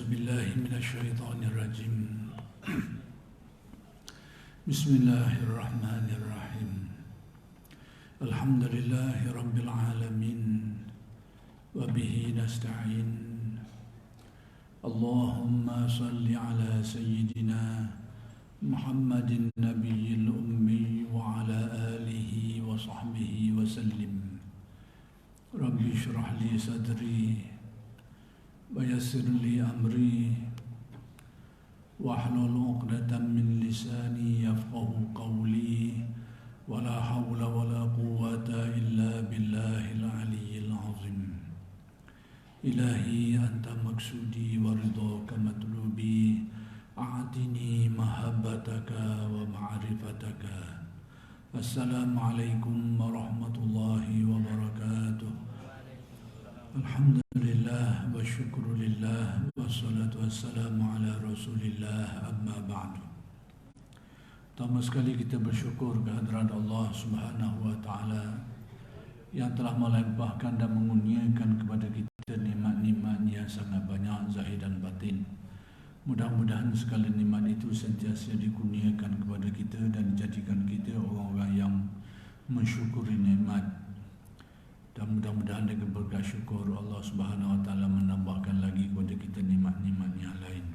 أعوذ بالله من الشيطان الرجيم. بسم الله الرحمن الرحيم. الحمد لله رب العالمين وبه نستعين. اللهم صل على سيدنا محمد النبي الأمي وعلى آله وصحبه وسلم. رب اشرح لي صدري ويسر لي أمري واحلل عقدة من لساني يفقه قولي ولا حول ولا قوة إلا بالله العلي العظيم. إلهي أنت مقصودي ورضاك مطلوبي، أعطني محبتك ومعرفتك. السلام عليكم ورحمة الله وبركاته. الحمد لله والشكر لله والصلاة والسلام على رسول الله أما بعد. Pertama sekali kita bersyukur kehadirat Allah Subhanahu wa taala yang telah melimpahkan dan mengurniakan kepada kita nikmat-nikmat yang sangat banyak zahir dan batin. Mudah-mudahan segala nikmat itu sentiasa dikurniakan kepada kita dan dijadikan kita orang-orang yang mensyukuri nikmat. Dan mudah-mudahan dengan berkat syukur Allah Subhanahu wa taala menambahkan lagi kepada kita nikmat-nikmat yang lain.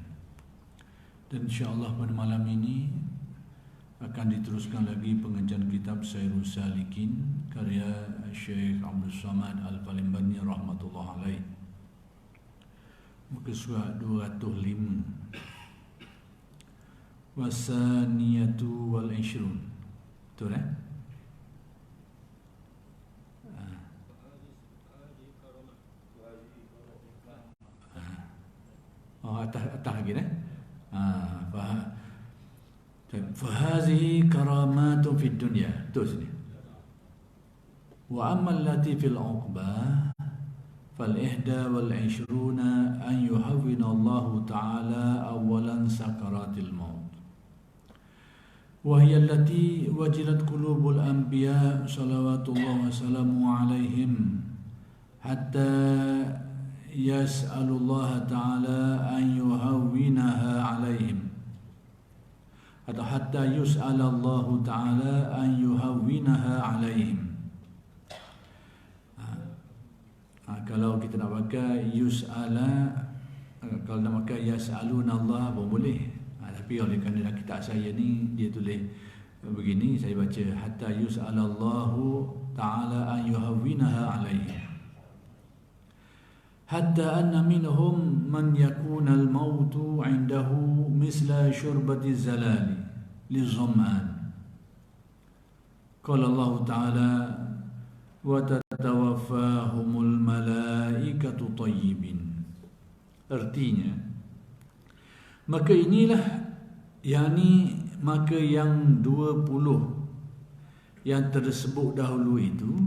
Dan insya-Allah pada malam ini akan diteruskan lagi pengajian kitab Sairul Salikin karya Syekh Abdul Samad Al-Palembani rahmatullah alaih. Muka surat 205. Wasaniyatu wal ishrun. Betul eh? atas lagi fahazihi karamatun fid dunya. Terus ni. Wa amma allati fil uqbah fal ihda wal 20 an yuhawwina Allah ta'ala awalan sakaratil maut. Wa hiya allati wajilat qulubul anbiya salawatullah wa salamu alaihim hatta yas'alullah ta'ala an yuhawwinaha alaihim atau hatta yus'alallahu ta'ala an yuhawwinaha alaihim. Kalau kita nak pakai yus'ala, kalau nak pakai yas'alunallah pun boleh. Tapi oleh kerana kitab saya ni dia tulis begini, saya baca hatta yus'alallahu ta'ala an yuhawwinaha alaihim. حتى أن منهم من يكون الموت عنده مثل شربة الزلال للظمآن. قال الله تعالى وتتوفاهم الملائكة طيبين. Artinya, maka inilah maka yang 20 yang tersebut dahulu itu,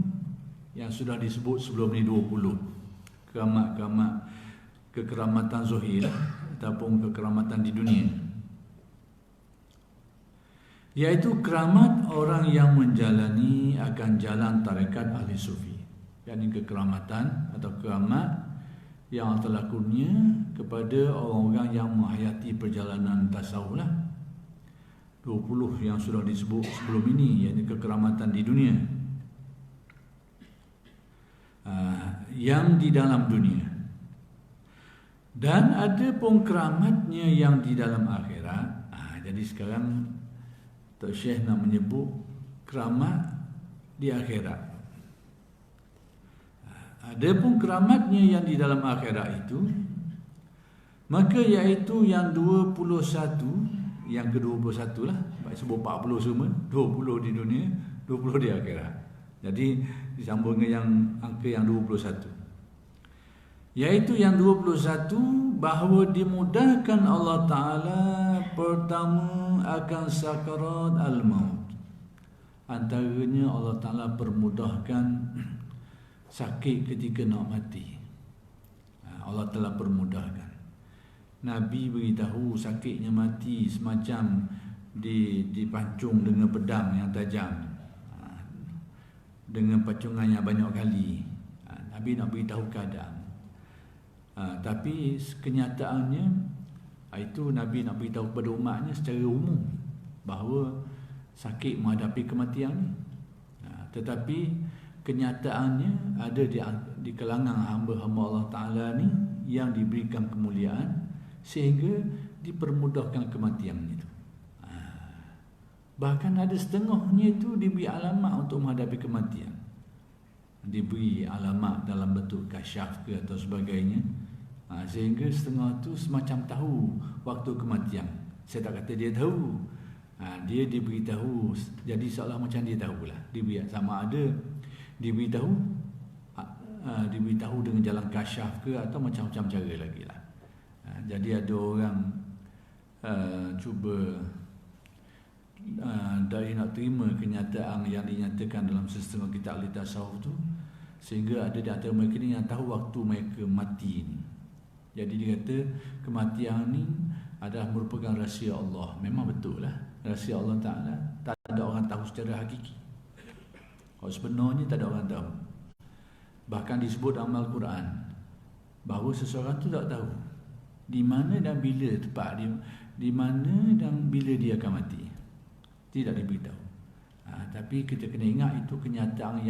yang sudah disebut sebelum ni 20 keramat-keramat, kekeramatan zahir ataupun kekeramatan di dunia, yaitu keramat orang yang menjalani akan jalan tarekat ahli sufi, yakni kekeramatan atau keramat yang telah kurnia kepada orang-orang yang menghayati perjalanan tasawuf lah. 20 yang sudah disebut sebelum ini, yakni kekeramatan di dunia, yang di dalam dunia. Dan ada pun keramatnya yang di dalam akhirat. Jadi sekarang Tok Syekh nak menyebut keramat di akhirat. Ada pun keramatnya yang di dalam akhirat itu, maka iaitu yang 21, yang ke-21 lah. Sebut 40 semua, 20 di dunia, 20 di akhirat. Jadi disambung dengan yang angka yang 21, yaitu yang 21 bahawa dimudahkan Allah Ta'ala pertama akan sakarat al-maut. Antaranya Allah Ta'ala permudahkan sakit ketika nak mati. Allah Ta'ala permudahkan. Nabi beritahu sakitnya mati semacam dipancung dengan pedang yang tajam, dengan pacungan yang banyak kali. Nabi nak beritahu keadaan. Tapi kenyataannya itu Nabi nak beritahu kepada umatnya secara umum bahawa sakit menghadapi kematian ni. Tetapi kenyataannya ada di kalangan hamba-hamba Allah Ta'ala ni yang diberikan kemuliaan sehingga dipermudahkan kematian itu. Bahkan ada setengahnya itu diberi alamat untuk menghadapi kematian. Diberi alamat dalam bentuk kasyaf ke atau sebagainya. Sehingga setengah tu semacam tahu waktu kematian. Saya tak kata dia tahu. Dia diberitahu. Jadi seolah macam dia tahulah. Diberi sama ada diberitahu dengan jalan kasyaf ke atau macam-macam cara lagi lah. Jadi ada orang cuba dari nak terima kenyataan yang dinyatakan dalam setengah kitab ahli tasawuf tu, sehingga ada di antara mereka ni yang tahu waktu mereka mati ni. Jadi dia kata kematian ni adalah merupakan rahsia Allah. Memang betul lah, rahsia Allah Ta'ala. Tak ada orang tahu secara hakiki. Kalau sebenarnya tak ada orang tahu. Bahkan disebut dalam Al-Quran bahawa seseorang tu tak tahu di mana dan bila tepat dia, di mana dan bila dia akan mati. Tidak diberitahu. Tapi kita kena ingat itu kenyataan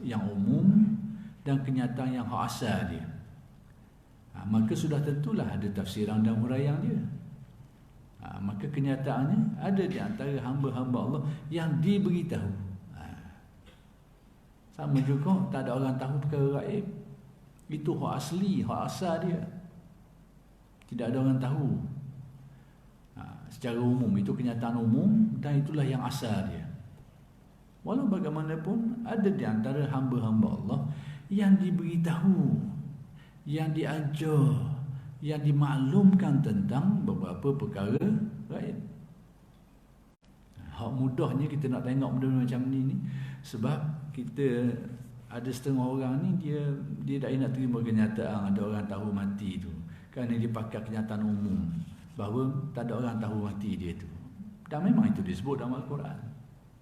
yang umum dan kenyataan yang hak asal dia. Maka sudah tentulah ada tafsiran dan huraian dia. Maka kenyataannya ada di antara hamba-hamba Allah yang diberitahu. Sama juga tak ada orang tahu perkara gaib. Itu hak asli, hak asal dia. Tidak ada orang tahu. Secara umum, itu kenyataan umum dan itulah yang asal dia. Walau bagaimanapun ada di antara hamba-hamba Allah yang diberitahu, yang diajar, yang dimaklumkan tentang beberapa perkara gaib. Hak mudahnya kita nak tengok benda macam ni sebab kita ada setengah orang ni dia tak nak terima kenyataan ada orang tahu mati tu, kerana dia pakai kenyataan umum bahawa tak ada orang tahu mati dia tu. Dan memang itu disebut dalam Al-Quran.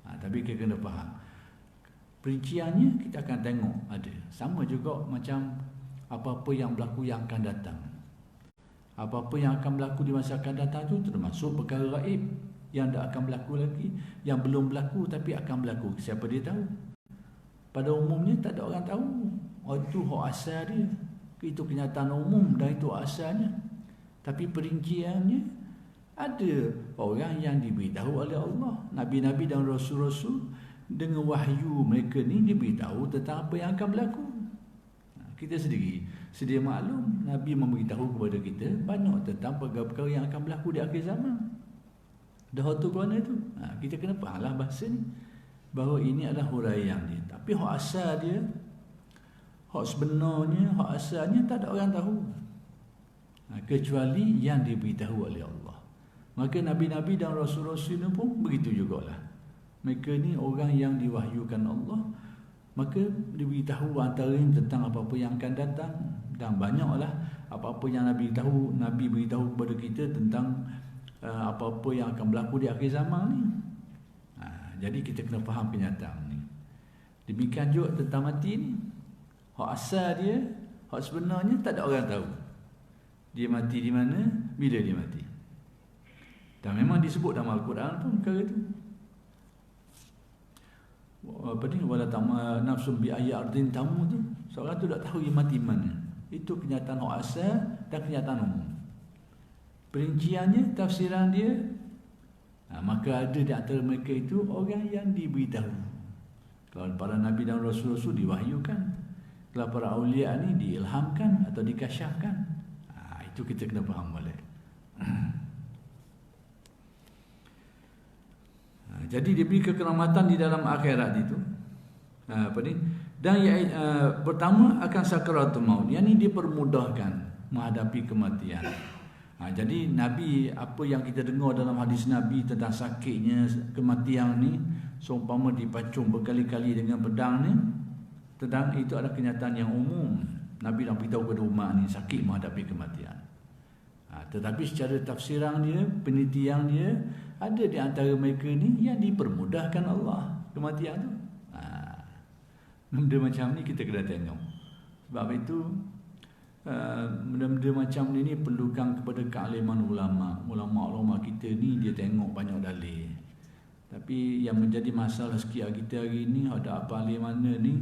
Tapi kita kena faham perinciannya, kita akan tengok ada. Sama juga macam apa-apa yang berlaku yang akan datang. Apa-apa yang akan berlaku di masa akan datang tu termasuk perkara gaib yang tak akan berlaku lagi, yang belum berlaku tapi akan berlaku. Siapa dia tahu? Pada umumnya tak ada orang tahu. Itu hak asal dia. Itu kenyataan umum dan itu asalnya. Tapi perinciannya ada orang yang diberitahu oleh Allah, nabi-nabi dan rasul-rasul dengan wahyu mereka ni diberitahu tentang apa yang akan berlaku. Kita sendiri sedia maklum, Nabi memberitahu kepada kita banyak tentang perkara-perkara yang akan berlaku di akhir zaman. Dah tu kerana tu kita kena fahamlah bahasa ni bahawa ini adalah huraian dia. Tapi hak asal dia, hak sebenarnya, hak asalnya tak ada orang tahu. Kecuali yang diberitahu oleh Allah. Maka nabi-nabi dan rasul-rasul pun begitu jugalah. Mereka ni orang yang diwahyukan Allah, maka diberitahu antaranya tentang apa-apa yang akan datang. Dan banyaklah apa-apa yang Nabi beritahu kepada kita tentang apa-apa yang akan berlaku di akhir zaman ni. Jadi kita kena faham kenyataan ni. Demikian juga tentang mati ni. Hak asal dia, hak sebenarnya tak ada orang tahu. Dia mati di mana, bila dia mati. Dan memang disebut dalam Al-Quran pun perkara itu. Apa ni, wala tamma nafsun bi ayyi ardin tamu tu. Seorang tu tak tahu dia mati mana. Itu kenyataan hak asal dan kenyataan umum. Perinciannya, tafsiran dia, maka ada di antara mereka itu orang yang diberitahu. Kalau para nabi dan rasul-rasul diwahyukan, kalau para awliya ni diilhamkan atau dikasyafkan. Itu kita kena faham balik. Jadi diberi kekeramatan di dalam akhirat itu. Apa ni? Dan pertama akan sakaratul maut. Yang ini dipermudahkan menghadapi kematian. Jadi Nabi, apa yang kita dengar dalam hadis Nabi tentang sakitnya kematian ni, seumpama dipacung berkali-kali dengan pedang ni, tentang itu adalah kenyataan yang umum. Nabi dah beritahu kepada umat ni sakit menghadapi kematian. Tetapi secara tafsiran dia, penelitian dia, ada di antara mereka ni yang dipermudahkan Allah kematian tu. Benda macam ni kita kena tengok. Sebab itu benda-benda macam ni perlukan kepada kealiman ulama. Ulama kita ni dia tengok banyak dalil. Tapi yang menjadi masalah sikit kita hari ni, ada apa ahli mana ni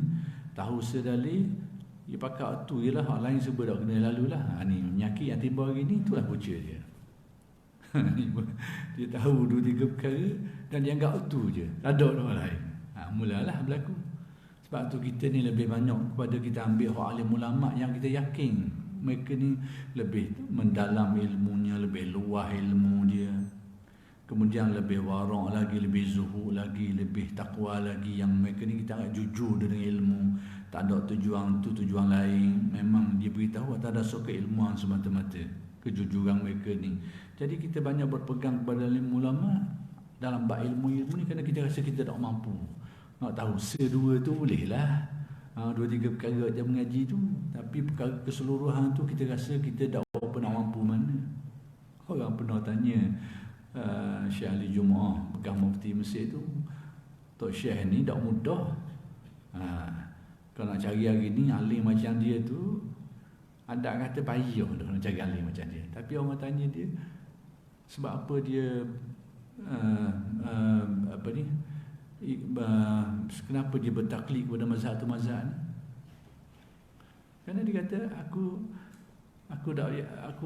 tahu sedalil, dia pakai tu je lah, hak lain sebab dah kena lalu lah. Ni penyakit yang tiba hari ni, itulah punca dia. Dia tahu 2-3 perkara dan dia anggap tu je, ada orang lain. Mulalah berlaku. Sebab tu kita ni lebih banyak kepada kita ambil hak alim ulama yang kita yakin mereka ni lebih mendalam ilmunya, lebih luas ilmu dia, kemudian lebih warak lagi, lebih zuhud lagi, lebih takwa lagi, yang mereka ni kita agak jujur dengan ilmu, tak ada tujuan tu tujuan lain, memang dia beritahu atas dasar keilmuan semata-mata, kejujuran mereka ni. Jadi kita banyak berpegang kepada ilmu ulama dalam bab ilmu ni kerana kita rasa kita tak mampu. Nak tahu sedua tu boleh lah, 2-3 perkara je mengaji tu, tapi perkara keseluruhan tu kita rasa kita tak apa nak mampu mana. Orang pernah tanya Syekh Ali Jumaah, bekas mufti Mesir tu, Tok Syekh ni tak mudah. Kalau nak cari hari ni alim macam dia tu, ada kata payah dah nak cari alim macam dia. Tapi orang tanya dia, sebab apa dia kenapa dia bertaklid kepada mazhab tu mazhab ni? Kerana dia kata aku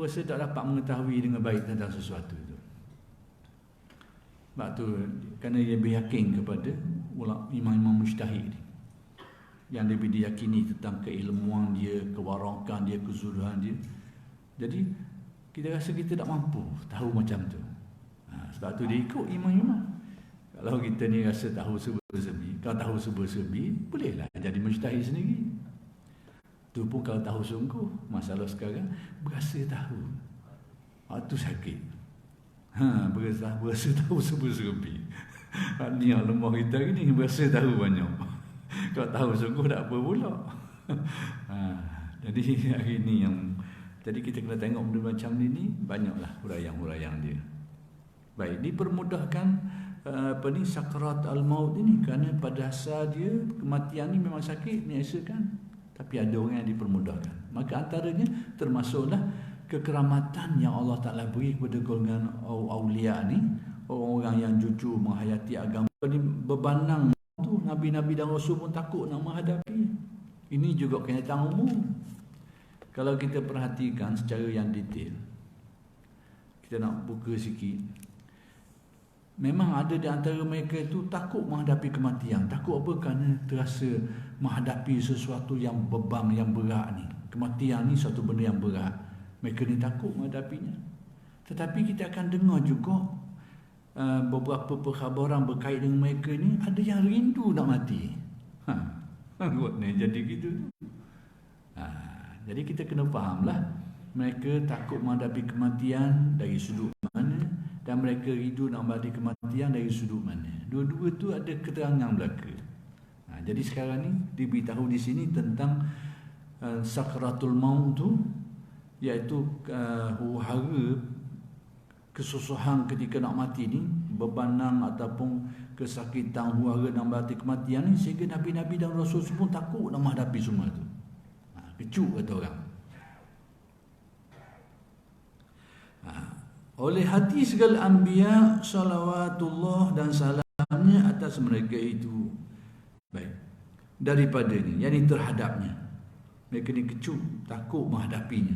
rasa tak dapat mengetahui dengan baik tentang sesuatu tu. Sebab tu kerana dia lebih yakin kepada imam-imam mujtahid yang lebih diyakini tentang keilmuan dia, kewarakan dia, kezuhudan dia. Jadi kita rasa kita tak mampu tahu macam tu. Sebab tu dia ikut imam-imam. Kalau kita ni rasa tahu serba-serbi, kalau tahu serba-serbi, bolehlah jadi mujtahid sendiri. Tu pun kalau tahu sungguh. Masalah sekarang berasa tahu, tu sakit. Berasa tahu serba-serbi. Ni yang lemah kita ni, berasa tahu banyak. Kalau tahu sungguh tak apa pula. Jadi hari ni jadi kita kena tengok benda macam ni banyaklah huraian-huraian dia. Baik, dipermudahkan sakrat al-maut ini, kerana pada asal dia kematian ni memang sakit, menyesakan, tapi ada orang yang dipermudahkan. Maka antaranya termasuklah kekeramatan yang Allah Ta'ala beri kepada golongan awliya ni, orang-orang yang jujur menghayati agama. Bebanang tu Nabi-Nabi dan Rasul pun takut nak menghadapi. Ini juga kenyataan umum. Kalau kita perhatikan secara yang detail, kita nak buka sikit, memang ada di antara mereka itu takut menghadapi kematian. Takut apa? Kerana terasa menghadapi sesuatu yang beban, yang berat ni. Kematian ni satu benda yang berat. Mereka ni takut menghadapinya. Tetapi kita akan dengar juga beberapa perkhabaran berkait dengan mereka ni, ada yang rindu nak mati. Jadi gitu. Jadi kita kena fahamlah, mereka takut menghadapi kematian dari sudut mana, dan mereka rindu nak menghadapi kematian dari sudut mana. Dua-dua tu ada keterangan belaka. Jadi sekarang ni diberitahu di sini tentang sakratul maut tu, iaitu huru-hara kesusahan ketika nak mati ni, bebanang ataupun kesakitan huru-hara nak menghadapi kematian ni, sehingga Nabi-Nabi dan Rasul pun takut nak menghadapi semua tu. Kecuk kata orang. Oleh hati segala anbiya salawatullah dan salamnya atas mereka itu. Baik, daripadanya, yakni terhadapnya, mereka ni kecuk, takut menghadapinya,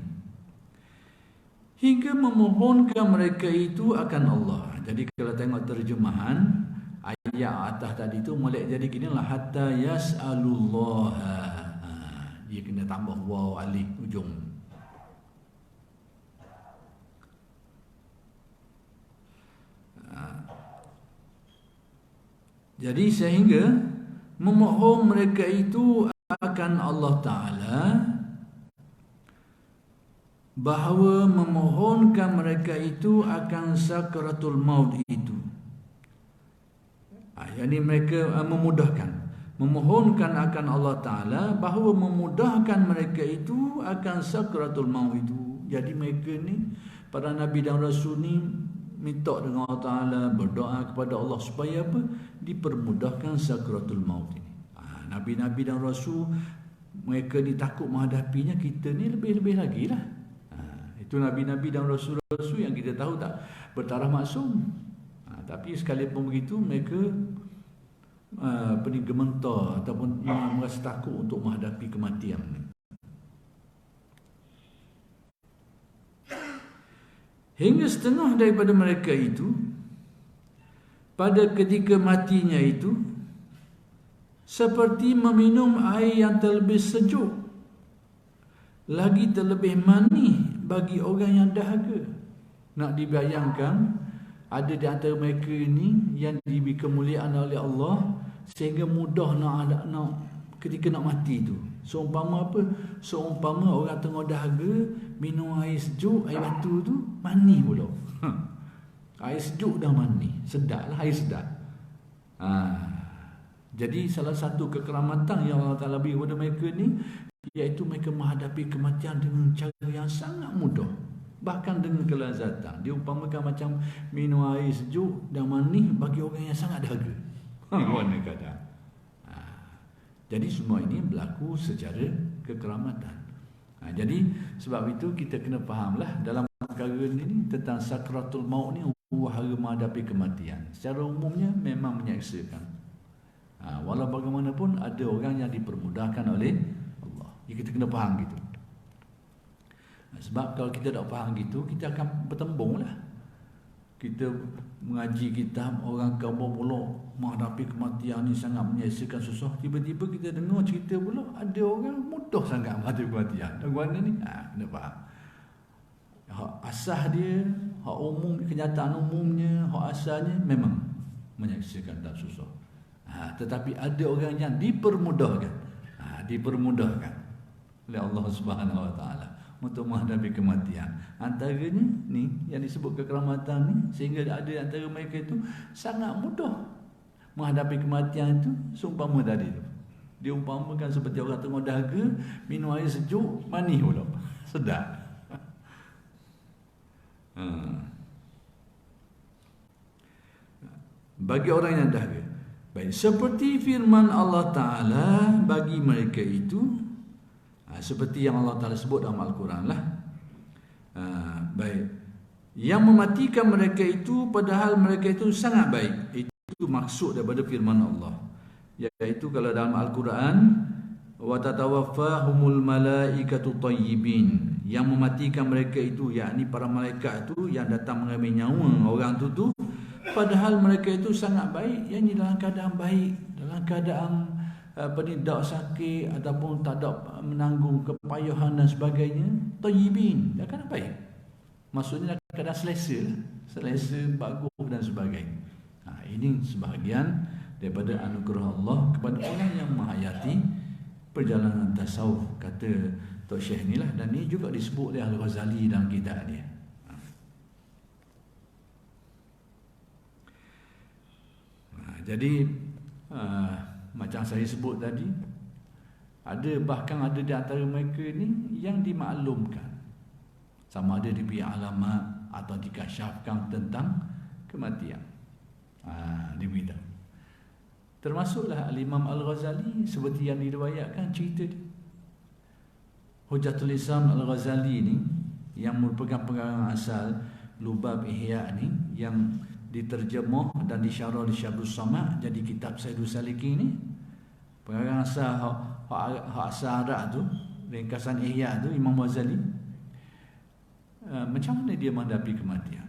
hingga memohonkan mereka itu akan Allah. Jadi kalau tengok terjemahan ayat atas tadi tu, molek jadi gini lah, hatta yas'alullah. Dia kena tambah waw alif ujung. Jadi sehingga memohon mereka itu akan Allah Ta'ala, bahawa memohonkan mereka itu akan sakratul maut itu. Yang mereka memohonkan akan Allah Ta'ala, bahawa memudahkan mereka itu akan sakratul maut itu. Jadi mereka ni, para Nabi dan Rasul ni, minta dengan Allah Ta'ala, berdoa kepada Allah supaya apa? Dipermudahkan sakratul maut ini. Nabi-Nabi dan Rasul mereka ni takut menghadapinya, kita ni lebih-lebih lagi lah. Itu Nabi-Nabi dan Rasul-Rasul yang kita tahu tak bertaraf maksum. Tapi sekalipun begitu, mereka gementar ataupun merasa takut untuk menghadapi kematian ni. Hingga setengah daripada mereka itu, pada ketika matinya itu, seperti meminum air yang terlebih sejuk, lagi terlebih manis bagi orang yang dahaga. Nak dibayangkan, ada di antara mereka ini yang diberi kemuliaan oleh Allah, sehingga mudah nak ketika nak mati tu. Seumpama apa? Seumpama orang tengah dahaga, minum air sejuk, air batu tu manis pula. Air sejuk dah manis, sedap lah, air sedap. Jadi salah satu kekeramatan yang Allah Ta'ala beri kepada mereka ni, iaitu mereka menghadapi kematian dengan cara yang sangat mudah, bahkan dengan kelazatan. Diumpamakan macam minum air sejuk dan manis bagi orang yang sangat dahaga. Mana kadang. Jadi semua ini berlaku secara kekeramatan. Jadi sebab itu kita kena fahamlah dalam perkara ini tentang sakratul maut ni, wahara menghadapi kematian. Secara umumnya memang menyeksakan. Walau bagaimanapun ada orang yang dipermudahkan oleh Allah. Jadi kita kena faham gitu. Sebab kalau kita tak faham gitu, kita akan bertembung lah. Kita mengaji kitab, orang kaum pula menghadapi kematian ni sangat menyeksakan, susah. Tiba-tiba kita dengar cerita pula ada orang mudah sangat menghadapi kematian. Dan mana ni? Kena faham. Hak asas dia, hak umum, kenyataan umumnya, hak asalnya memang menyeksakan dan susah. Tetapi ada orang yang dipermudahkan, dipermudahkan oleh Allah Subhanahu Wa Taala untuk menghadapi kematian. Antaranya ni yang disebut kekeramatan ni, sehingga ada antara mereka itu sangat mudah menghadapi kematian itu. Seumpama tadi tu, diumpamakan seperti orang tengah dahaga, minum air sejuk, manis pula, sedap. Bagi orang yang dahaga. Baik, seperti firman Allah Ta'ala bagi mereka itu, seperti yang Allah Ta'ala sebut dalam Al-Quran lah. Baik, yang mematikan mereka itu padahal mereka itu sangat baik. Itu maksud daripada firman Allah, iaitu kalau dalam Al-Quran, wa tatawaffahumul malaikatu tayyibin, yang mematikan mereka itu, yakni para malaikat itu yang datang mengambil nyawa orang tu padahal mereka itu sangat baik, yang dalam keadaan baik, dalam keadaan tak sakit ataupun tak ada menanggung kepayahan dan sebagainya, tayyibin, dia kan baik. Maksudnya keadaan selesa, bagus dan sebagainya. Ini sebahagian daripada anugerah Allah kepada orang yang menghayati perjalanan tasawuf, kata Tok Syekh ni lah. Dan ini juga disebut oleh Al-Ghazali dalam kitab dia. Jadi macam saya sebut tadi, bahkan ada di antara mereka ni yang dimaklumkan, sama ada diberi alamat atau dikasyafkan tentang kematian. Diberitahu. Termasuklah Al-Imam Al-Ghazali, seperti yang diriwayatkan cerita dia. Hujjatul Islam Al-Ghazali ni, yang merupakan pengarang asal Lubab Ihya ni, yang diterjemah dan disyarah oleh Syahrul Samad jadi kitab Sayyidul Salikin ni, pengarang asal hak asal Arab tu, ringkasan Ihya tu, Imam Ghazali. Macam mana dia menghadapi kematian?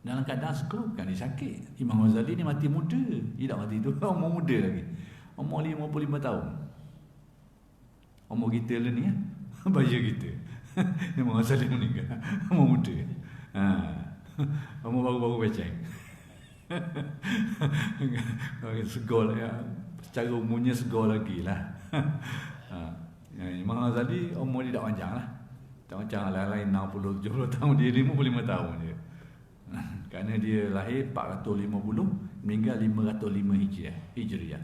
Dalam keadaan sekeluk, kan dia sakit. Imam Ghazali ni mati muda. Dia tak mati tu, umur muda lagi, umur 55 tahun. Umur kita lah ni, baya kita. Imam Ghazali meninggal umur muda. Umur baru-baru beceng. Segol ya, secara umumnya segol lagi lah. Imam Ghazali umur dia tak panjang lah. Tak macam lain-lain 60-70 tahun, dia 55 tahun dia. Kerana dia lahir 450, meninggal 505 Hijriah.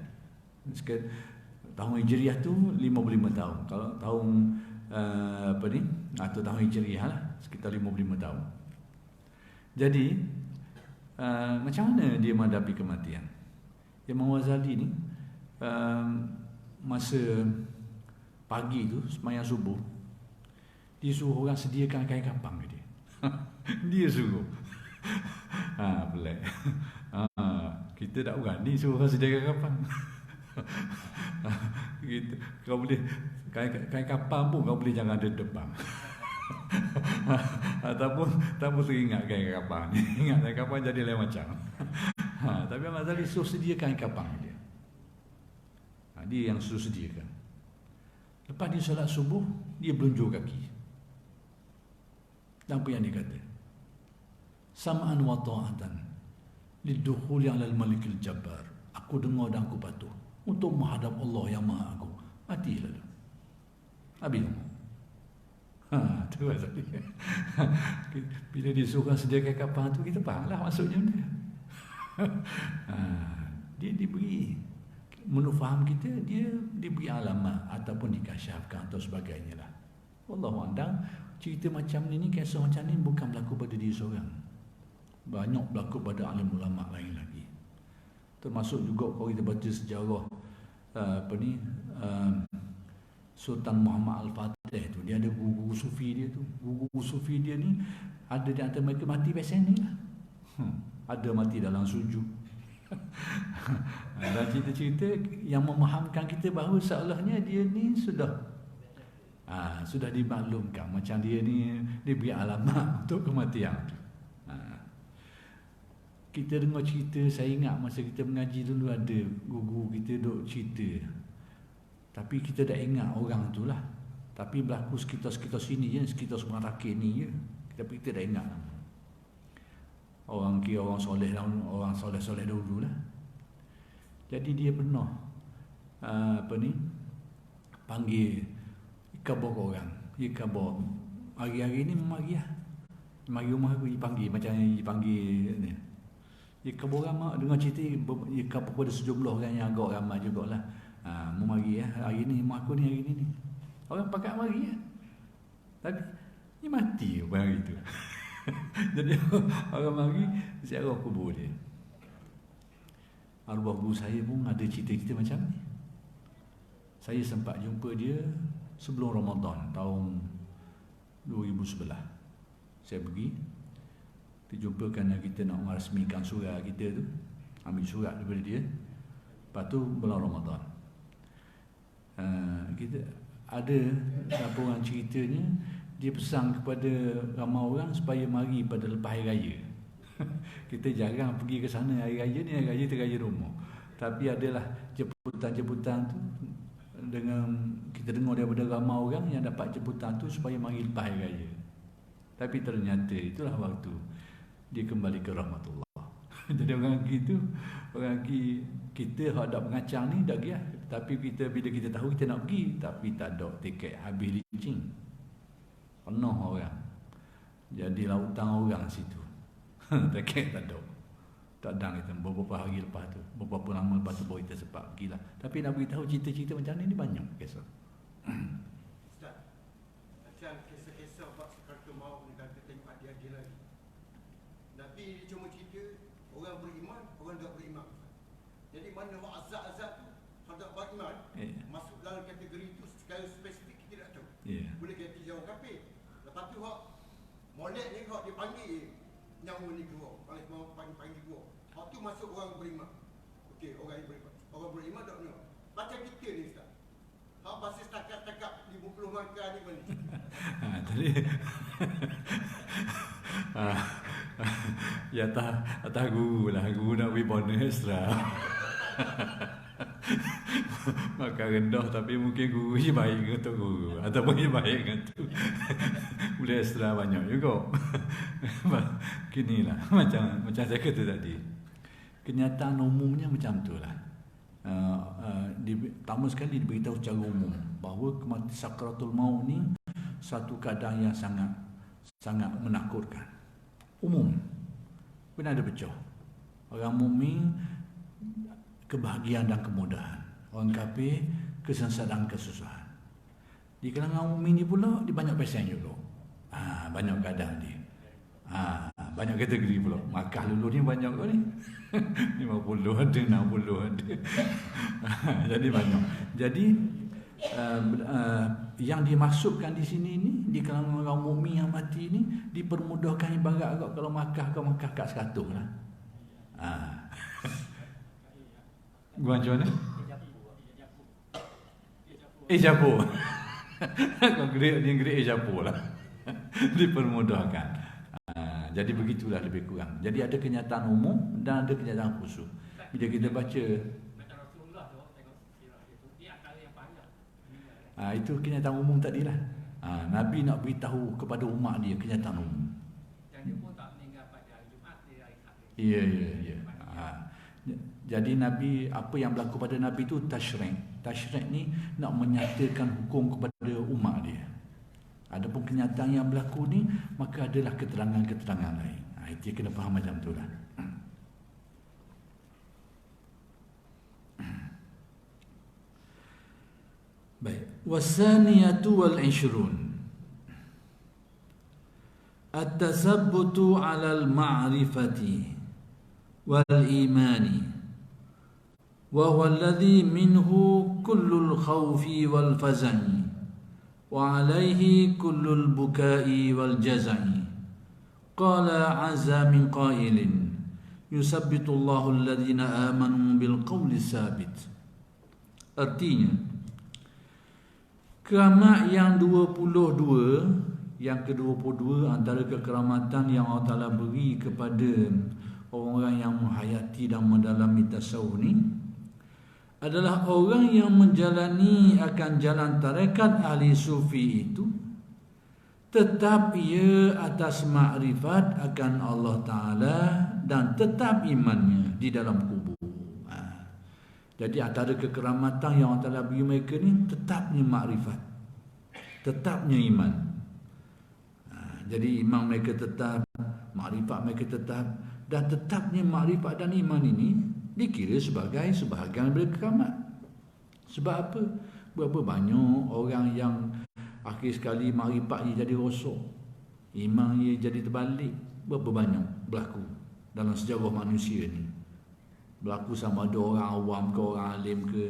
Tahun Hijriah tu 55 tahun. Kalau tahun atau tahun Hijriah lah, sekitar 55 tahun. Jadi macam mana dia menghadapi kematian? Imam Ghazali ni masa pagi tu sembahyang subuh, dia suruh orang sediakan kain kapang ke dia. Dia suruh. Pelik. Kita tak berani suruh orang sediakan kapang. Gitu. Kau boleh kain kapang pun kau boleh jangan ada depan. Ataupun teringat kain kapang. Ingat kain kapang jadi lain macam. Tapi Ahmad Ghazali suruh sediakan kain kapang dia. Dia yang suruh sediakan. Lepas dia solat subuh, dia belunjuk kaki. Dan apa yang dia kata? Sam'an wa ta'atan lidukhuli 'alal malikil jabbar. Aku dengar dan aku patuh untuk menghadap Allah yang Maha Agung. Mati lalu. Habis. Tu tadi. Bila disuruh sediakan kapal tu, kita fahamlah maksudnya dia. Dia diberi, menurut faham kita, dia diberi alamat ataupun dikasyafkan atau sebagainya lah. Wallahu a'lam. Cerita macam ni, kisah macam ni bukan berlaku pada dia seorang. Banyak berlaku pada alim ulama lain lagi. Termasuk juga kalau kita baca sejarah Sultan Muhammad Al-Fatih tu, dia ada guru sufi dia tu. Guru sufi dia ni ada di antara mereka mati pesen ni lah. Ada mati dalam sujud. Dan cerita-cerita yang memahamkan kita bahawa seolahnya dia ni sudah dimaklumkan macam dia ni diberi alamat untuk kematian tu. Kita dengar cerita, saya ingat masa kita mengaji dulu ada guru kita duk cerita. Tapi kita tak ingat orang tu lah. Tapi berlaku sekitar-sekitar sini je, sekitar Semarang Rakit ni je. Tapi kita tak ingat. Orang kira orang soleh dahulu lah. Jadi dia pernah panggil khabar orang. Dia khabar hari-hari ni mari lah. Mari rumah aku dipanggil macam dipanggil ni. Dia khabar ramai dengar cerita, dia khabar pada sejumlah orang yang agak ramai jugalah. Mari hari ni mak aku ni hari ni. Orang pakat mari lah. Tapi dia mati pada hari tu. Jadi orang mari ziarah kubur dia. Arwah guru saya pun ada cerita-cerita macam ni. Saya sempat jumpa dia sebelum Ramadan tahun 2011. Saya pergi, terjumpa kerana kita nak merasmikan surah kita tu. Ambil surat daripada dia. Lepas tu bulan Ramadan. Kita ada laporan ceritanya, dia pesan kepada ramai orang supaya mari pada lepas hari raya. Kita jarang pergi ke sana hari raya ni, hari raya terraya rumah. Tapi adalah jemputan-jemputan tu, dengan kita dengar daripada ramai orang yang dapat jemputan tu supaya mari lepas hari raya. Tapi ternyata itulah waktu dia kembali ke rahmatullah. Jadi orang gitu, orang kita hendak mengacang ni dah pergi lah. Tapi bila kita tahu kita nak pergi, tapi tak ada tiket, habis licin. Penuh orang. Jadi lautan orang situ. Tiket tak ada. Tak ada kita beberapa hari lepas tu, beberapa lama lepas tu baru kita sempat pergi lah. Tapi nak beritahu cerita-cerita macam ni banyak kisah. Ustaz, macam kisah-kisah bab sekaratul maut ni kata tengok adik-adik lagi. Nabi cuma cerita orang beriman, orang tak beriman. Jadi mana hak azab-azab tu hendak beriman, masuk dalam kategori itu secara spesifik kita tak tahu. Boleh kata jauh kafir. Lepas tu hak molek ni hak dipanggil nyawa ni keluar, paling mau panggil keluar. Hak tu masuk orang beriman. Okey, orang beriman. Orang beriman tak benar. Macam kita ni Ustaz. Hak pasal setakat-takat 50 makan ni mana? Tadi ya atas guru lah, guru nak beri bonus extra. Makan rendah tapi mungkin guru je baik untuk guru ataupun je baik dengan tu. Boleh extra banyak juga. Kinilah macam saya kata tadi. Kenyataan umumnya macam tu lah. Pertama sekali diberitahu secara umum bahawa sakaratul maut ni satu keadaan yang sangat menakutkan. Umum. Benar ada pecah. Orang mukmin kebahagiaan dan kemudahan. Orang kafir kesengsaraan kesusahan. Di kalangan mukmin ni pula dia banyak pesen juga. Banyak keadaan dia. Banyak kategori pula. Makkah dulu ni banyak kau ni. 50 ada, 60 ada. Jadi banyak. Jadi yang dimasukkan di sini ni, di kalangan orang mukmin yang mati ni, dipermudahkan ibarat agak kalau kau Makkah kat 100 lah. Gua macam mana? Japo. Kau grade Japo lah. Dipermudahkan. Jadi begitulah lebih kurang. Jadi ada kenyataan umum dan ada kenyataan khusus. Bila kita baca itu kenyataan umum tadilah. Nabi nak beritahu kepada umat dia kenyataan umum. Dan dia pun tak meninggal pada hari Jumaat, dia hari Khamis. Ya. Jadi Nabi, apa yang berlaku pada Nabi itu tasyrik. Tasyrik ni nak menyatakan hukum kepada umat dia. Adapun kenyataan yang berlaku ni, maka adalah keterangan-keterangan lain. Itu kena faham macam tu lah. Baik. Wasaniyatu wal 'ishrun. At-tasabbutu 'ala al-ma'rifati wal imani. Wa huwa alladhi minhu kullul khawfi wal fazani. Wa 'alayhi kullul bukai wal jazai. Qala 'azza min qailin yusabbitu Allahu alladhina amanu bil qawli sabit. Artinya, keramat yang 22, yang ke-22 antara kekeramatan yang Allah Ta'ala beri kepada orang-orang yang menghayati dan mendalami tasawuf ni adalah orang yang menjalani akan jalan tarekat ahli sufi itu tetap ia atas makrifat akan Allah Ta'ala dan tetap imannya di dalam kubur. Jadi antara kekeramatan yang Allah Ta'ala beri mereka ni tetapnya makrifat, tetapnya iman. Jadi iman mereka tetap, makrifat mereka tetap, dan tetapnya makrifat dan iman ini dikira sebagai sebahagian daripada keramat. Sebab apa? Berapa banyak orang yang akhir sekali makrifat dia jadi rosak, iman dia jadi terbalik. Berapa banyak berlaku dalam sejarah manusia ni. Berlaku sama ada orang awam ke orang alim ke,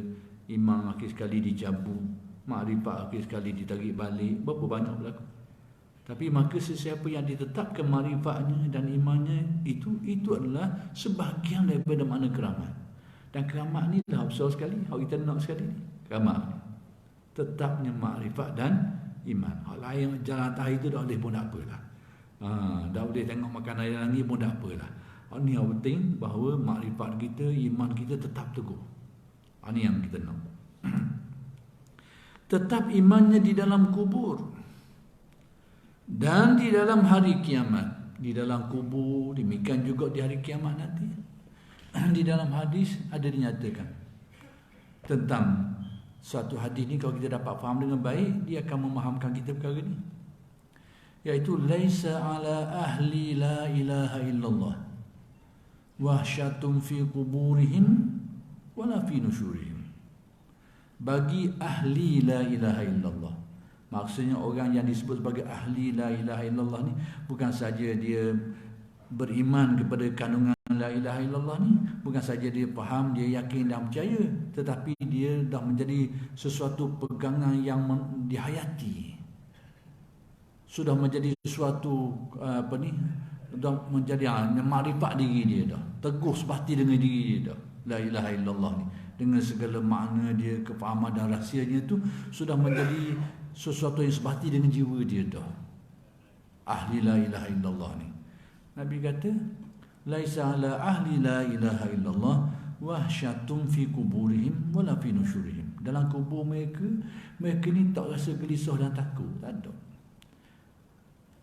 iman akhir sekali dicabut, makrifat akhir sekali ditarik balik. Berapa banyak berlaku. Tapi maka sesiapa yang ditetapkan makrifatnya dan imannya itu adalah sebahagian daripada makna keramat. Dan keramat ni dah besar sekali. Hak kita nak sekali ni keramat, tetapnya makrifat dan iman. Hak lain jalan atas itu dah boleh pun tak apalah. Dah boleh tengok makan air langit pun tak apalah. Ini yang penting bahawa makrifat kita, iman kita tetap teguh. Ini yang kita nak. Tetap imannya di dalam kubur dan di dalam hari kiamat. Di dalam kubur, demikian juga di hari kiamat nanti. Di dalam hadis ada dinyatakan tentang suatu hadis ni, kalau kita dapat faham dengan baik, dia akan memahamkan kita perkara ni, iaitu laisa ala ahli la ilaha illallah wahsyatun fi kuburihim wala fi nusyurihim. Bagi ahli la ilaha illallah, maksudnya orang yang disebut sebagai ahli la ilaha illallah ni bukan saja dia beriman kepada kandungan la ilaha illallah ni, bukan saja dia faham, dia yakin dan percaya, tetapi dia dah menjadi sesuatu pegangan yang dihayati, sudah menjadi sesuatu dah menjadi makrifat diri dia dah, teguh sebati dengan diri dia dah, la ilaha illallah ni dengan segala makna dia, kefahaman dan rahsianya tu sudah menjadi sesuatu yang sebati dengan jiwa dia dah. Ahli la ilaha illallah ni, Nabi kata laisa ala ahli la ilaha illallah wahsyatun fi kuburihim wala fi nusyurihim. Dalam kubur mereka ni tak rasa gelisah dan takut, tak ada.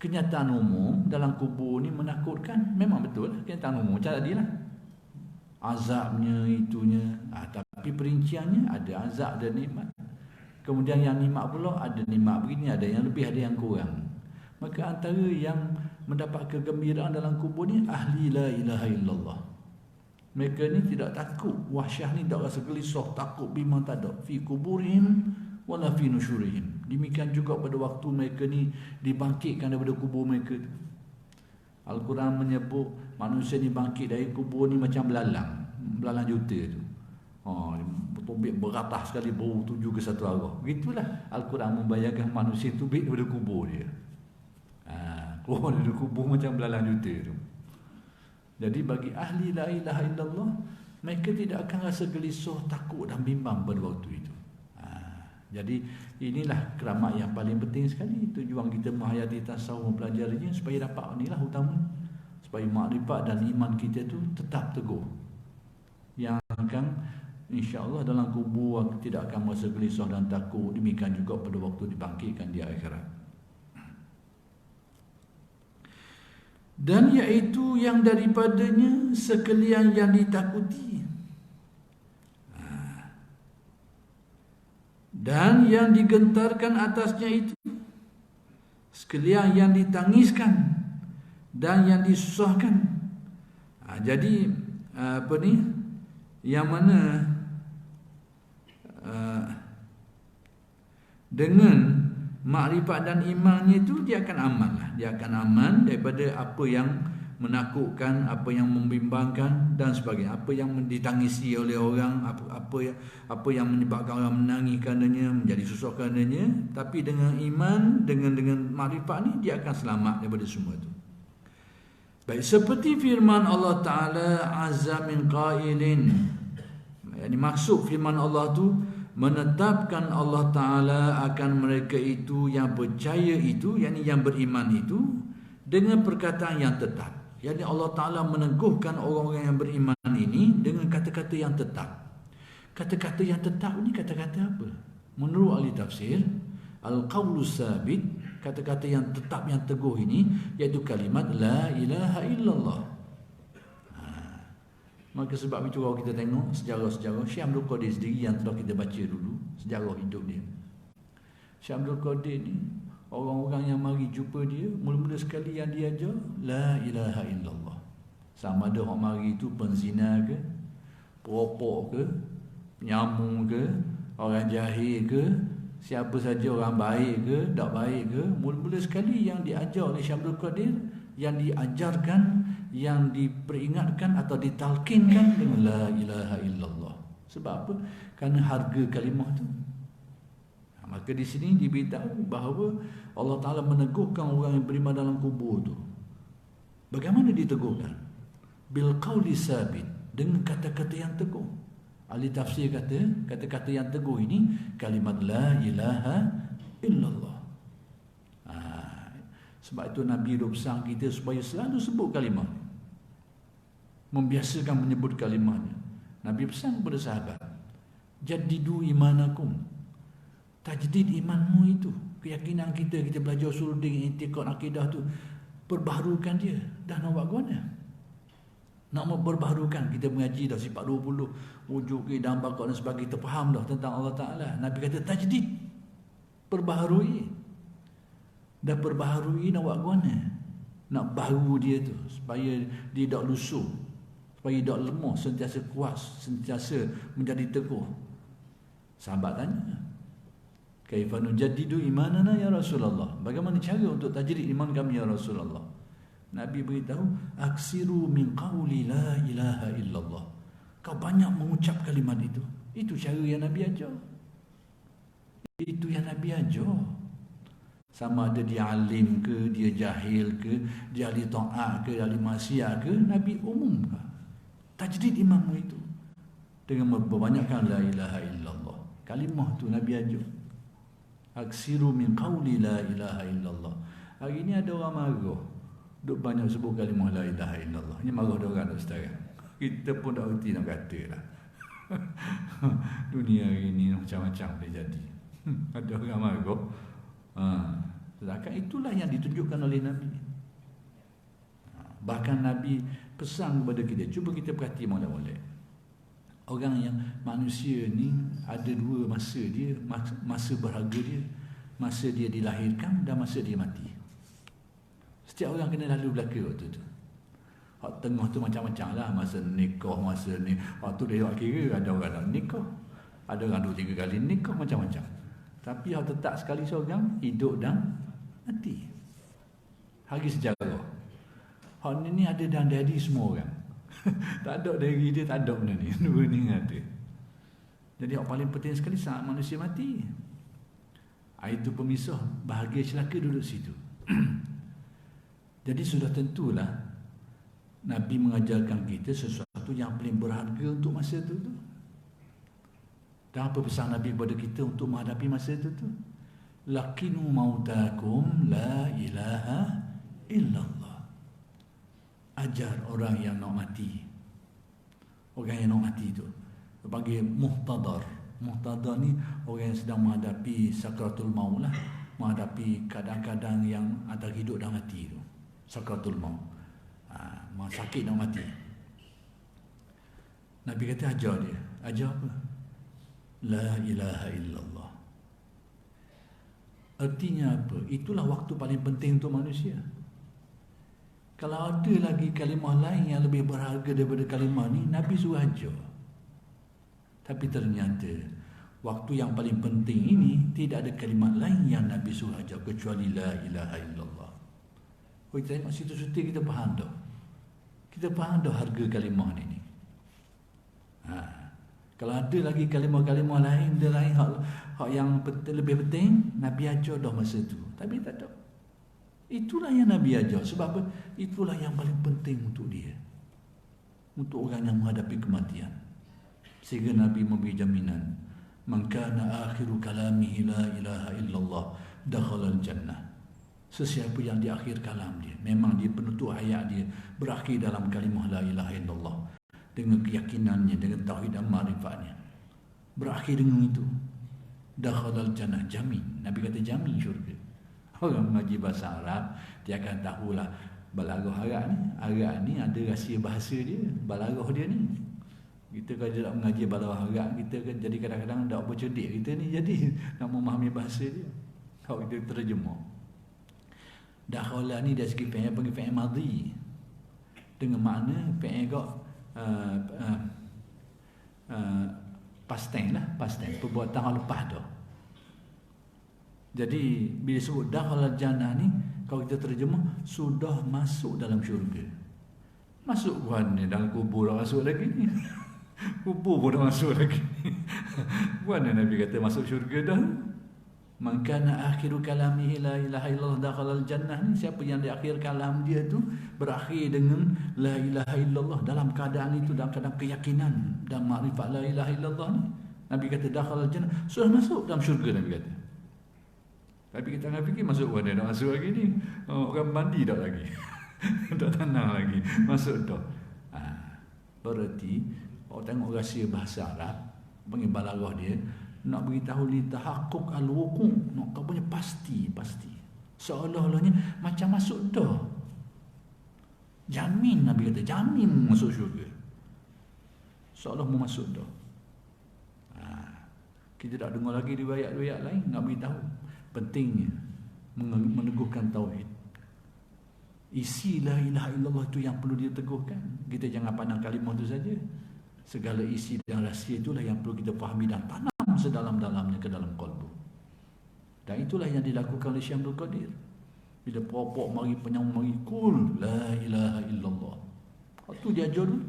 Kenyataan umum dalam kubur ni menakutkan, memang betul lah, kenyataan umum macam tadi lah, azabnya itunya, tapi perinciannya ada azab dan nikmat. Kemudian yang nikmat pula ada nikmat begini, ada yang lebih, ada yang kurang. Maka antara yang mendapat kegembiraan dalam kubur ni ahli la ilaha illallah. Mereka ni tidak takut, wahsyah ni tak rasa gelisah, takut, bimbang, tak ada. Fi kuburihim wala fi nusyurihim. Demikian juga pada waktu mereka ni dibangkitkan daripada kubur mereka. Al-Quran menyebut manusia ni bangkit dari kubur ni macam belalang juta tu. Tubik beratah sekali, bau tuju ke satu arah. Begitulah Al-Quran membayangkan manusia tubik daripada kubur dia. Keluar dari kubur macam belalang juta tu. Jadi bagi ahli la ilaha illallah, mereka tidak akan rasa gelisah, takut dan bimbang pada waktu itu. Jadi inilah keramat yang paling penting sekali. Tujuan kita menghayati tasawuf, mempelajarinya supaya dapat inilah utama, supaya makrifat dan iman kita tu tetap teguh, yang akan insya-Allah dalam kubur tidak akan merasa gelisah dan takut. Demikian juga pada waktu dibangkitkan di akhirat. Dan iaitu yang daripadanya sekalian yang ditakuti, dan yang digentarkan atasnya itu sekalian yang ditangiskan dan yang disusahkan. Jadi yang mana dengan makrifat dan imannya itu dia akan aman lah. Dia akan aman daripada apa yang menakutkan, apa yang membimbangkan dan sebagainya, apa yang ditangisi oleh orang, apa yang menyebabkan orang menangis karenanya, menjadi susah karenanya. Tapi dengan iman, dengan makrifat ni dia akan selamat daripada semua itu. Baik, seperti firman Allah Ta'ala azza min qailin. Yang dimaksud firman Allah tu, menetapkan Allah Ta'ala akan mereka itu yang percaya itu, yakni yang beriman itu, dengan perkataan yang tetap. Yakni Allah Ta'ala meneguhkan orang-orang yang beriman ini dengan kata-kata yang tetap. Kata-kata yang tetap ini kata-kata apa? Menurut ahli tafsir, al-qawlus sabit, kata-kata yang tetap, yang teguh ini, iaitu kalimat la ilaha illallah. Maka sebab itu kalau kita tengok sejarah-sejarah Syekh Abdul Qadir sendiri yang telah kita baca dulu, sejarah hidup dia. Syekh Abdul Qadir ni, orang-orang yang mari jumpa dia, mula-mula sekali yang dia ajar la ilaha illallah. Sama ada orang mari itu penzina ke, perokok ke, penyamung ke, orang jahil ke, siapa saja, orang baik ke, tak baik ke, mula-mula sekali yang diajar oleh Syekh Abdul Qadir, yang diajarkan, yang diperingatkan atau ditalkinkan dengan la ilaha illallah. Sebab apa? Kerana harga kalimah tu. Maka di sini diberitahu bahawa Allah Ta'ala meneguhkan orang yang beriman dalam kubur tu. Bagaimana diteguhkan? Bil qawli sabit, dengan kata-kata yang teguh. Ahli tafsir kata, kata-kata yang teguh ini kalimat la ilaha illallah. Sebab itu Nabi bersang kita supaya selalu sebut kalimah, membiasakan menyebut kalimahnya. Nabi pesan kepada sahabat, jadidu imanakum, tajdid imanmu itu, keyakinan kita belajar usuludin, i'tiqad, akidah tu, perbaharukan dia. Dah nak buat guna, nak memperbaharukan. Kita mengaji dah sifat 20, wujud, dan bakar dan sebagainya, kita faham dah tentang Allah Ta'ala. Nabi kata tajdid, perbaharui. Dah perbaharui, nak buat guna, nak baru dia tu supaya dia tak lusuh, supaya tak lemah, sentiasa kuat, sentiasa menjadi teguh. Sahabat tanya, kaifa nujaddidu imanana ya Rasulullah, bagaimana cara untuk tajdid iman kami ya Rasulullah? Nabi beritahu, aksiru min qawli la ilaha illallah, kau banyak mengucap kalimat itu. Itu cara yang Nabi ajar. Itu yang Nabi ajar. Sama ada dia alim ke, dia jahil ke, dia ahli ta'at ke, ahli maksiat ke, Nabi umumkan tajdid imanmu itu dengan membanyakkan la ilaha illallah. Kalimah tu Nabi ajar, aksiru min qawli la ilaha illallah. Hari ni ada orang marah, duk banyak sebut kalimah la ilaha illallah. Ini marah dia orang sekarang. Kita pun tak erti nak kata lah. Dunia hari ni macam-macam boleh jadi. Ada orang marah. Sedangkan itulah yang ditunjukkan oleh Nabi. Bahkan Nabi pesan kepada kita, cuba kita perhati molek-molek. Orang yang manusia ni ada dua masa dia, masa berharga dia, masa dia dilahirkan dan masa dia mati. Setiap orang kena lalu belaka waktu tu. Hak tengah tu macam-macam lah, masa nikah, masa ni. Waktu dia kira ada orang nak nikah, ada orang 2-3 kali nikah, macam-macam. Tapi hak tetap sekali seorang hidup dan mati. Hari sejarah. Hak ni ada dan jadi semua orang. Tak ada dari dia, tak ada benda ni. Dua ni ada. Jadi yang paling penting sekali saat manusia mati. Itu pemisah, bahagia celaka duduk situ. Jadi sudah tentulah Nabi mengajarkan kita sesuatu yang paling berharga untuk masa itu tu. Dan apa pesan Nabi kepada kita untuk menghadapi masa itu tu? Lakinu mautakum la ilaha illallah. Ajar orang yang nak mati. Orang yang nak mati tu panggil muhtadar. Muhtadar ni orang yang sedang menghadapi sakratul maut lah, menghadapi kadang-kadang yang antara hidup dan mati tu, sakratul maut. Sakit nak mati. Nabi kata ajar dia. Ajar apa? La ilaha illallah. Artinya apa? Itulah waktu paling penting untuk manusia. Kalau ada lagi kalimah lain yang lebih berharga daripada kalimah ni, Nabi suruh ajar. Tapi ternyata waktu yang paling penting ini tidak ada kalimat lain yang Nabi suruh ajar kecuali la ilaha illallah. Kita tengok situ-situ kita faham dah. Kita faham dah harga kalimah ni. Kalau ada lagi kalimah-kalimah lain, dia lain hak yang lebih penting, Nabi ajar dah masa tu. Tapi tak ada. Itulah yang Nabi ajar. Sebab apa? Itulah yang paling penting untuk dia. Untuk orang yang menghadapi kematian. Sehingga Nabi memberi jaminan, man kana akhiru kalamihi la ilaha illallah dakhala al-jannah. Sesiapa yang di akhir kalam dia, memang dia penutup hayat dia berakhir dalam kalimah la ilaha illallah, dengan keyakinannya, dengan tauhid dan ma'rifatnya, berakhir dengan itu, dakhala al-jannah, jamin. Nabi kata jamin syurga. Orang mengaji bahasa Arab, dia akan tahulah balaghah Arab ni ada rahsia bahasa dia, balaghah dia ni. Kita kalau tidak mengaji balaghah Arab, kita kan jadi kadang-kadang tak bercerdik kita ni, jadi nak memahami bahasa dia. Kalau kita terjemah. Dakhala ni dari segi fi'il panggil fi'il madhi. Dengan makna fi'il kok past tense lah, past tense, perbuatan lepas dah. Jadi bila sebut dakhala jannah ni, kalau kita terjemah sudah masuk dalam syurga. Masuk mana dalam kubur dah masuk lagi ni. Kubur pun dah masuk lagi. Mana Nabi kata masuk syurga dah. Man kana akhiru kalamihi la ilaha illallah dakhala al-jannah ni, siapa yang di akhir kalam dia tu berakhir dengan la ilaha illallah, dalam keadaan itu, dalam keadaan keyakinan dan makrifat la ilaha illallah ni, Nabi kata dakhala al-jannah, sudah masuk dalam syurga. Nabi kata. Tapi kita nak fikir masuk mana nak masuk lagi ni, orang mandi dah lagi. Tak tenang lagi, masuk dah. Berarti orang tengok rahsia bahasa Arab, panggil balaghah dia, nak beritahu li tahaqquk al-wuqu', nak kau punya pasti. Seolah-olahnya macam masuk dah. Jamin, Nabi kata, jamin masuk syurga. Seolah mau masuk dah. Kita tak dengar lagi riwayat-riwayat lain nak beritahu pentingnya meneguhkan tauhid. Isi la ilaha illallah itu yang perlu dia teguhkan. Kita jangan pandang kalimah itu saja. Segala isi dan rahsia itulah yang perlu kita fahami dan tanam sedalam-dalamnya ke dalam kalbu. Dan itulah yang dilakukan oleh Syekh Abdul Qadir. Bila pokok mari penyang mari kul la ilaha illallah. Itu dia ajar dulu.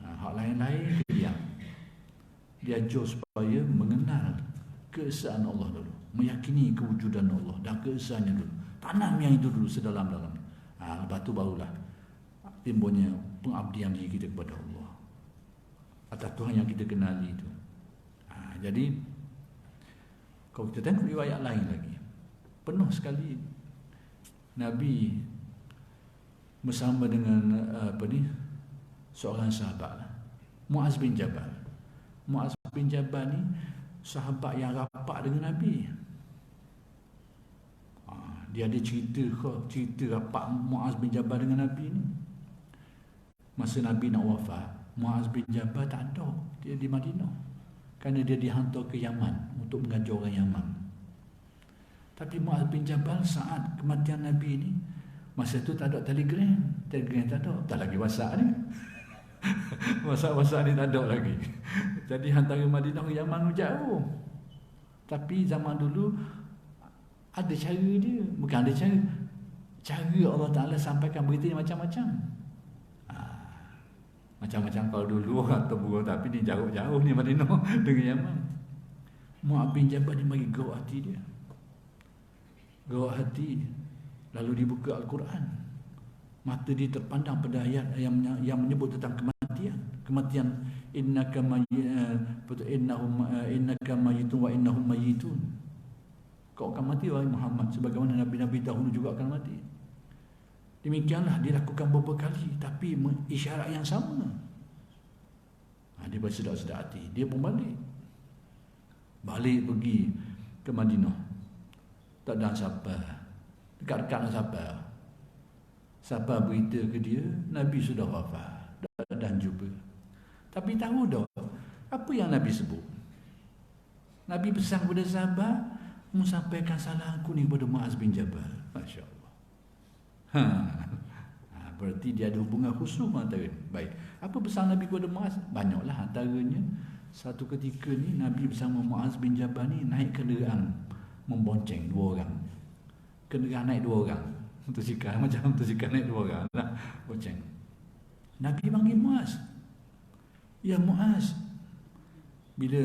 Hak lain-lain diam. Dia ajar supaya mengenal keesaan Allah dulu, meyakini kewujudan Allah dan keesaannya dulu. Tanam yang itu dulu sedalam-dalamnya. Lepas tu barulah timbulnya pengabdian diri kita kepada Allah atas Tuhan yang kita kenali itu. Jadi kalau kita tengok riwayat lain lagi, penuh sekali Nabi bersama dengan seorang sahabat, Muaz bin Jabal. Muaz bin Jabal ni sahabat yang rapat dengan Nabi. Dia ada cerita rapat Muaz bin Jabal dengan Nabi ni. Masa Nabi nak wafat, Muaz bin Jabal tak ada, dia di Madinah. Kerana dia dihantar ke Yaman untuk mengajar orang Yaman. Tapi Muaz bin Jabal saat kematian Nabi ni, masa tu tak ada telegram tak ada, tak lagi WhatsApp ni. WhatsApp ni tak ada lagi. Jadi antara Madinah ke Yaman jauh. Tapi zaman dulu ada cara dia, bukan ada cara Allah Ta'ala sampaikan berita macam-macam. Macam-macam kalau dulu atau burung tapi ni jauh-jauh ni Madinah dengan Yaman. Mu'adz bin Jabal ni bagi gawat hati dia. Gawat hati. Lalu dibuka Al-Quran. Mata dia terpandang pada ayat yang menyebut tentang kematian. Innaka mayitun wa innahum mayitun. Kau akan mati wahai Muhammad, sebagaimana nabi-nabi dahulu juga akan mati. Demikianlah dilakukan beberapa kali, tapi isyarat yang sama. Dia bersedar-sedar hati. Dia pun balik pergi ke Madinah. Tak ada siapa, dekat-dekat siapa. Siapa berita ke dia Nabi sudah wafat dan jumpa. Tapi tahu dah apa yang Nabi sebut. Nabi pesan kepada sahabat, sampaikan salam aku ni kepada Mu'adz bin Jabal. Masya Allah. Berarti dia ada hubungan khusus antara. Baik. Apa pesan Nabi kepada Mu'adz? Banyaklah, antaranya satu ketika ni Nabi bersama Mu'adz bin Jabal ni naik kenderaan membonceng 2 orang. Kenderaan naik 2 orang. Motosikal macam motosikal naik 2 orang lah, bonceng. Nabi panggil Mu'adz. Ya Mu'adz. Bila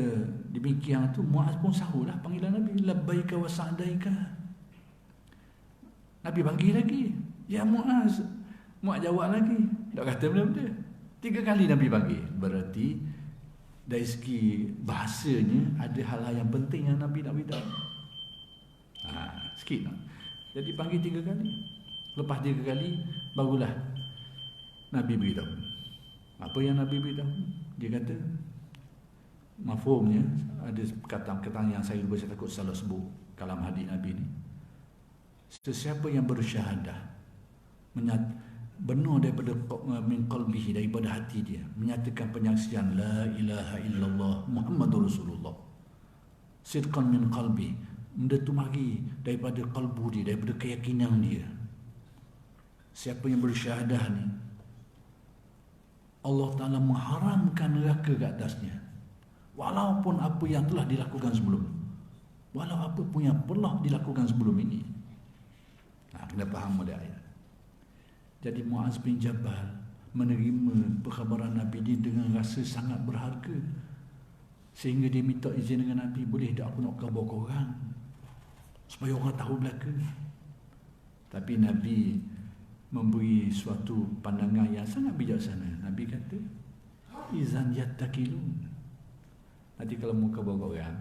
demikian tu Mu'adz pun sahurlah panggilan Nabi, labbaika wa sa'daika. Nabi panggil lagi, ya Mu'adz. Mu'adz jawab lagi, tak kata benda-benda. 3 kali Nabi panggil. Berarti dari segi bahasanya ada hal-hal yang penting yang Nabi nak beritahu. Sikit tak? Jadi panggil 3 kali. Lepas 3 kali barulah Nabi beritahu. Apa yang Nabi beritahu? Dia kata, mafhumnya ada kata-kata yang saya takut salah sebut kalam hadis Nabi ni. Sesiapa yang bersyahadah benar daripada min qalbihi, daripada hati dia, menyatakan penyaksian la ilaha illallah Muhammadur Rasulullah, sidqan min qalbi, benda tu mari daripada kalbu dia, daripada keyakinan dia. Siapa yang bersyahadah ni, Allah Ta'ala mengharamkan neraka ke atasnya, walaupun apa yang telah dilakukan sebelum, walau apa pun yang pernah dilakukan sebelum ini. Kena faham pada ayat. Jadi Mu'adz bin Jabal menerima perkhabaran Nabi ini dengan rasa sangat berharga, sehingga dia minta izin dengan Nabi, boleh tak aku nak khabar ke orang supaya orang tahu belaka. Tapi Nabi memberi suatu pandangan yang sangat bijaksana. Nabi kata, izan yattakilun. Nanti kalau mau khabar ke orang,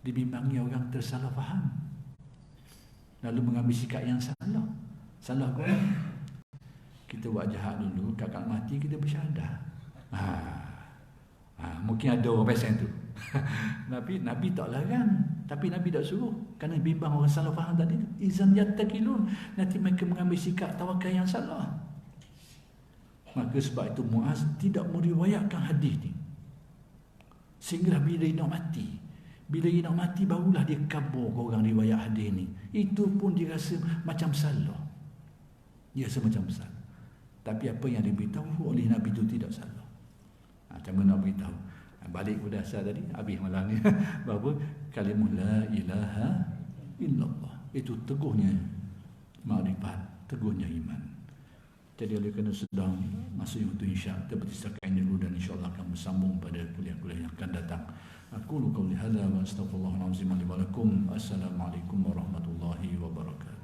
dibimbangi orang tersalah faham, lalu mengambil sikap yang salah ke orang. Kita buat jahat dulu, kakak mati kita bersyahadah. Mungkin ada orang pesen tu. Nabi tak larang, tapi Nabi tak suruh, kerana bimbang orang salah faham tadi. Izan yattakilun, nanti mereka mengambil sikap tawakal yang salah. Maka sebab itu Mu'adz tidak meriwayatkan hadis ni, sehingga bila dia nak mati, barulah dia kabur ke orang riwayat hadis ni. Itu pun dia rasa macam salah. Dia rasa macam salah. Tapi apa yang diberitahu oleh Nabi itu tidak salah. Macam mana nak beritahu? Balik pada asal tadi, habis malam ni. Bahawa kalimah la ilaha illallah, itu teguhnya makrifat, teguhnya iman. Jadi oleh kerana sedang masuk waktu isyak, kita bertisahkan dulu dan insyaAllah akan bersambung pada kuliah-kuliah yang akan datang. Aku qawli hadza wa astaghfirullahalazim li wa lakum. Assalamualaikum warahmatullahi wabarakatuh.